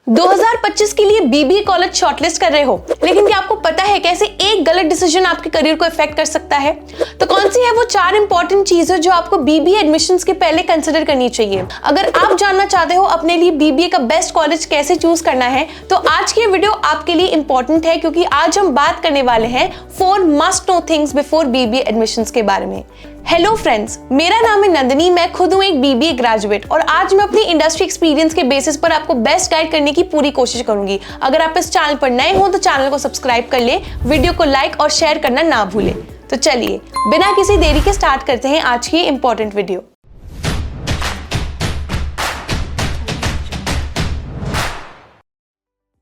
2025 के लिए BBA college shortlist कर रहे हो, लेकिन क्या आपको पता है कैसे एक गलत डिसीजन आपके करियर को इफेक्ट कर सकता है? तो कौन सी है वो 4 इंपॉर्टेंट चीजें जो आपको बीबीए एडमिशंस के पहले कंसिडर करनी चाहिए? अगर आप जानना चाहते हो अपने लिए बीबीए का बेस्ट कॉलेज कैसे चूज करना है, तो आज की वीडियो आपके लिए इंपॉर्टेंट है, क्योंकि आज हम बात करने वाले हैं 4 must know things before BBA admissions के बारे में। हेलो फ्रेंड्स, मेरा नाम है नंदिनी, मैं खुद हूँ एक बीबीए ग्रेजुएट और आज मैं अपनी इंडस्ट्री एक्सपीरियंस के बेसिस पर आपको बेस्ट गाइड करने की पूरी कोशिश करूंगी। अगर आप इस चैनल पर नए हो तो चैनल को सब्सक्राइब कर ले, वीडियो को लाइक और शेयर करना ना भूले। तो चलिए बिना किसी देरी के स्टार्ट करते हैं आज की important video.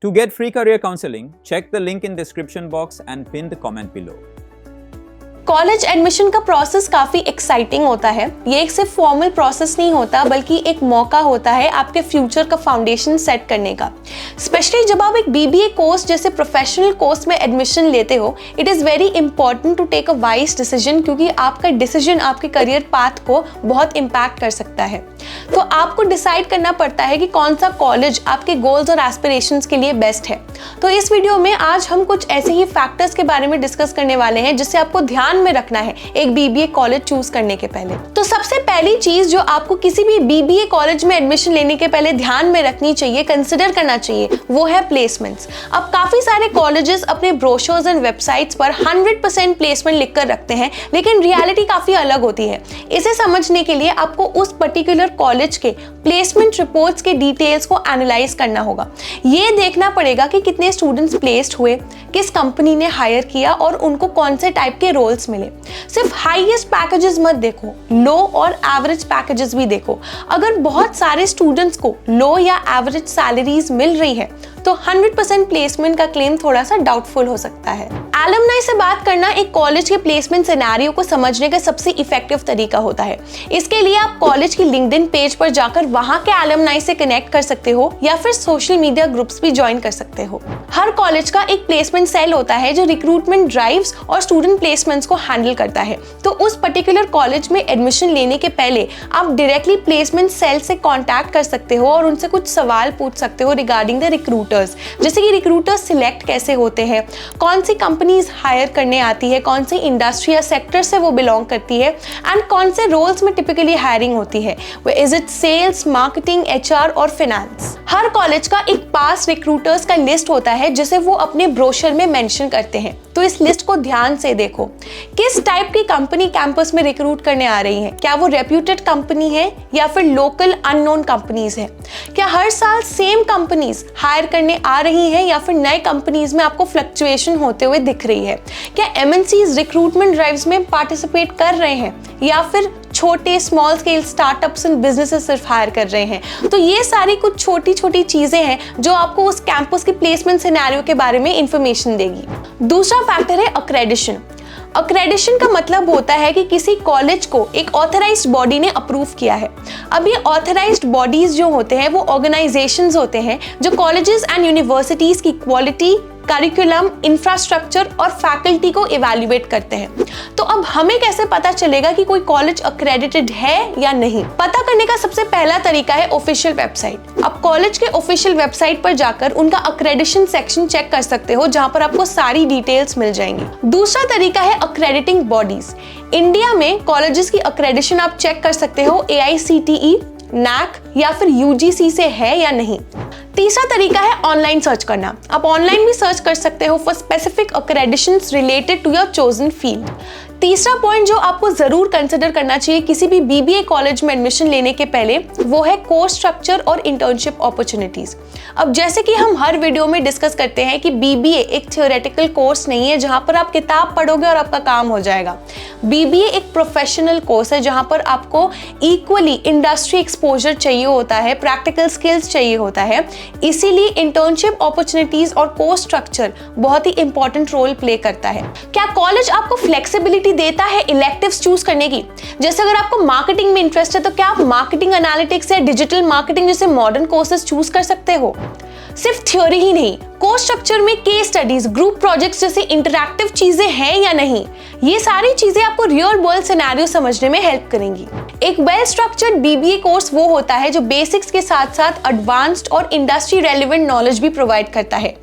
To get free career counseling, check the link in description box and pin the comment below. College admission का प्रोसेस काफी एक्साइटिंग होता है। ये एक सिर्फ फॉर्मल प्रोसेस नहीं होता, बल्कि एक मौका होता है आपके फ्यूचर का फाउंडेशन सेट करने का। स्पेशली जब आप एक बीबीए कोर्स जैसे प्रोफेशनल कोर्स में एडमिशन लेते हो, it is very important to take a wise decision, क्योंकि आपका डिसीजन आपके करियर पाथ को बहुत इम्पैक्ट कर सकता है। तो आपको डिसाइड करना पड़ता है कि कौन सा कॉलेज आपके गोल्स और एस्पिरेशंस के लिए बेस्ट है। तो इस वीडियो में आज हम कुछ ऐसे ही फैक्टर्स के बारे में डिस्कस करने वाले हैं जिससे आपको ध्यान में रखना है एक बीबीए कॉलेज चूज करने के पहले। तो सबसे पहली चीज जो आपको किसी भी बीबीए कॉलेज में एडमिशन लेने के पहले ध्यान में रखनी चाहिए, कंसिडर करना चाहिए, वो है प्लेसमेंट्स। अब काफी सारे कॉलेजेस अपने ब्रोशर्स एंड वेबसाइट्स पर 100% प्लेसमेंट लिखकर रखते हैं, लेकिन रियलिटी काफी अलग होती है। इसे समझने के लिए आपको उस पर्टिकुलर कॉलेज के प्लेसमेंट रिपोर्ट्स के डिटेल्स को एनालाइज करना होगा। ये देखना पड़ेगा कि कितने स्टूडेंट्स प्लेस्ड हुए, किस कंपनी ने हायर किया और उनको कौन से टाइप के रोल्स मिले। सिर्फ हाईएस्ट पैकेजेस मत देखो, लो और एवरेज पैकेजेस भी देखो। अगर बहुत सारे स्टूडेंट्स को लो या एवरेज सैलरीज मिल रही है तो 100% प्लेसमेंट का क्लेम थोड़ा सा डाउटफुल हो सकता है। एलुमनाई से बात करना एक कॉलेज के प्लेसमेंट सिनेरियो को समझने का सबसे इफेक्टिव तरीका होता है। इसके लिए आप कॉलेज की लिंक्डइन पेज पर जाकर वहां के एलुमनाई से कनेक्ट कर सकते हो या फिर सोशल मीडिया ग्रुप्स भी ज्वाइन कर सकते हो। हर कॉलेज का एक प्लेसमेंट सेल होता है जो रिक्रूटमेंट ड्राइव्स और स्टूडेंट प्लेसमेंट्स को हैंडल करता है। तो उस पर्टिकुलर कॉलेज में एडमिशन लेने के पहले आप डायरेक्टली प्लेसमेंट सेल से कॉन्टैक्ट कर सकते हो और उनसे कुछ सवाल पूछ सकते हो रिगार्डिंग द रिक्रूटर्स, जैसे कि रिक्रूटर्स सिलेक्ट कैसे होते हैं, कौन सी कंपनीज हायर करने आती है, कौन सी इंडस्ट्री या सेक्टर से वो बिलोंग करती है, एंड कौन से रोल्स में टिपिकली हायरिंग होती है, is it sales, marketing, HR और फाइनेंस। हर कॉलेज का एक पास रिक्रूटर्स का लिस्ट होता है जिसे वो अपने ब्रोशर में मेंशन करते हैं। तो इस लिस्ट को ध्यान से देखो। किस टाइप की कंपनी कैंपस में रिक्रूट करने आ रही है? क्या वो रेप्यूटेड कंपनी है या फिर लोकल अननोन कंपनीज है? क्या हर साल सेम कंपनीज हायर करने आ रही हैं या फिर नए कंपनीज में आपको फ्लक्चुएशन होते हुए दिख रही है? क्या एमएनसीज रिक्रूटमेंट ड्राइव्स में पार्टिसिपेट कर रहे हैं या फिर छोटे small scale startups and businesses सिर्फ हायर कर रहे हैं? तो ये सारी कुछ छोटी छोटी चीजें हैं जो आपको उस कैंपस की प्लेसमेंट सिनेरियो के बारे में इंफॉर्मेशन देगी। दूसरा फैक्टर है अक्रेडिशन। अक्रेडिशन का मतलब होता है कि किसी कॉलेज को एक ऑथराइज्ड बॉडी ने अप्रूव किया है। अब ये ऑथराइज्ड बॉडीज जो होते हैं वो ऑर्गेनाइजेशंस होते हैं जो कॉलेजेस एंड यूनिवर्सिटीज की क्वालिटी, करिकुलम, इंफ्रास्ट्रक्चर और फैकल्टी को इवैल्यूएट करते हैं। तो अब हमें कैसे पता चलेगा कि कोई कॉलेज अक्रेडिटेड है या नहीं? पता करने का सबसे पहला तरीका है ऑफिशियल वेबसाइट। आप कॉलेज के ऑफिशियल वेबसाइट पर जाकर उनका अक्रेडिशन सेक्शन चेक कर सकते हो, जहां पर आपको सारी डिटेल्स मिल जाएंगी। दूसरा तरीका है अक्रेडिटिंग बॉडीज। इंडिया में कॉलेजेस की अक्रेडिशन आप चेक कर सकते हो AICTE, NAAC या फिर UGC से है या नहीं। तीसरा तरीका है ऑनलाइन सर्च करना। आप ऑनलाइन भी सर्च कर सकते हो for specific accreditations related to your chosen field. तीसरा पॉइंट जो आपको जरूर कंसिडर करना चाहिए किसी भी बीबीए कॉलेज में एडमिशन लेने के पहले, वो है कोर्स स्ट्रक्चर और इंटर्नशिप अपॉर्चुनिटीज। अब जैसे कि हम हर वीडियो में डिस्कस करते हैं कि बीबीए एक थियोरेटिकल कोर्स नहीं है जहां पर आप किताब पढ़ोगे और आपका काम हो जाएगा। बीबीए एक प्रोफेशनल कोर्स है जहां पर आपको इक्वली इंडस्ट्री एक्सपोजर चाहिए होता है, प्रैक्टिकल स्किल्स चाहिए होता है। इसीलिए इंटर्नशिप अपॉर्चुनिटीज और कोर्स स्ट्रक्चर बहुत ही इंपॉर्टेंट रोल प्ले करता है। क्या कॉलेज आपको फ्लेक्सिबिलिटी देता है इलेक्टिव्स चूज करने की? जैसे अगर आपको मार्केटिंग में इंटरेस्ट है तो क्या आप मार्केटिंग एनालिटिक्स या डिजिटल मार्केटिंग जैसे मॉडर्न कोर्सेज चूज कर सकते हो? सिर्फ थ्योरी ही नहीं, कोर्स स्ट्रक्चर में केस स्टडीज, ग्रुप प्रोजेक्ट्स जैसे इंटरैक्टिव चीजें हैं या नहीं, ये सारी चीजें आपको रियल वर्ल्ड सिनेरियो समझने में हेल्प करेंगी। एक वेल स्ट्रक्चर्ड बीबीए कोर्स वो होता है जो बेसिक्स के साथ साथ एडवांस्ड और इंडस्ट्री रेलेवेंट नॉलेज भी प्रोवाइड करता है।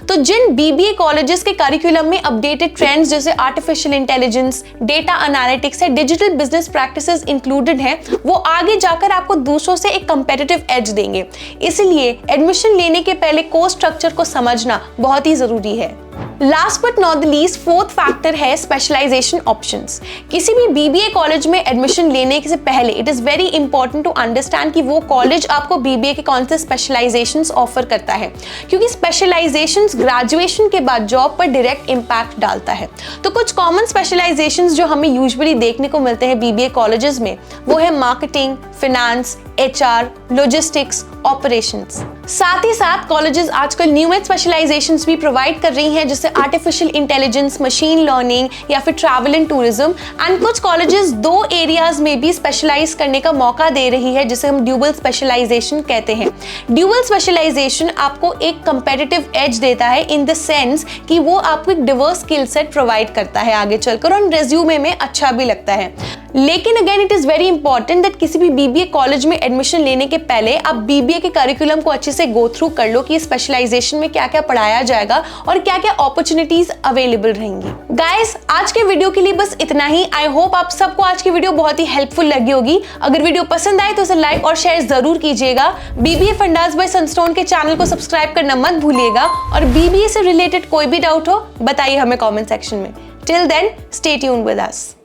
तो जिन बीबीए कॉलेजेस के करिकुलम में अपडेटेड ट्रेंड्स जैसे आर्टिफिशियल इंटेलिजेंस, डेटा एनालिटिक्स या डिजिटल बिजनेस प्रैक्टिसेस इंक्लूडेड हैं, वो आगे जाकर आपको दूसरों से एक कंपेटिटिव एज देंगे। इसलिए एडमिशन लेने के पहले कोर्स स्ट्रक्चर को समझना बहुत ही जरूरी है। Last but not the least, fourth factor है स्पेशलाइजेशन ऑप्शंस। किसी भी बीबीए कॉलेज में एडमिशन लेने से पहले it is very important to understand कि वो कॉलेज आपको बीबीए के कौन से स्पेशलाइजेशंस ऑफर करता है, क्योंकि स्पेशलाइजेशंस ग्रेजुएशन के बाद जॉब पर डायरेक्ट इंपैक्ट डालता है। तो कुछ कॉमन स्पेशलाइजेशंस जो हमें यूजुअली देखने को मिलते हैं बीबीए कॉलेजेस में, वो है marketing, finance, HR, logistics, operations. साथ ही साथ कॉलेजेस आजकल न्यू एज स्पेशलाइजेशंस भी प्रोवाइड कर रही हैं, जैसे आर्टिफिशियल इंटेलिजेंस, मशीन लर्निंग या फिर ट्रैवल एंड टूरिज्म। एंड कुछ कॉलेजेस 2 एरियाज में भी स्पेशलाइज करने का मौका दे रही है, जिसे हम ड्यूअल स्पेशलाइजेशन कहते हैं। ड्यूअल स्पेशलाइजेशन आपको एक कंपेटिटिव एज देता है इन द सेंस कि वो आपको एक डिवर्स स्किल सेट प्रोवाइड करता है आगे चलकर, और रेज्यूमे में अच्छा भी लगता है। लेकिन again it is very important that किसी भी बीबीए कॉलेज में एडमिशन लेने के पहले आप बीबीए के करिकुलम को अच्छे से गो थ्रू कर लो कि स्पेशलाइजेशन में क्या क्या पढ़ाया जाएगा और क्या क्या अपॉर्चुनिटीज अवेलेबल रहेंगी। गाइस, आज के वीडियो के लिए बस इतना ही। आई होप आप सबको आज की वीडियो बहुत ही हेल्पफुल लगी होगी। अगर वीडियो पसंद आए तो उसे लाइक और शेयर जरूर कीजिएगा। बीबीए फंडास बाय सनस्टोन के चैनल को सब्सक्राइब करना मत भूलिएगा, और बीबीए से रिलेटेड कोई भी डाउट हो बताइए हमें कॉमेंट सेक्शन में। Till then, stay tuned with us.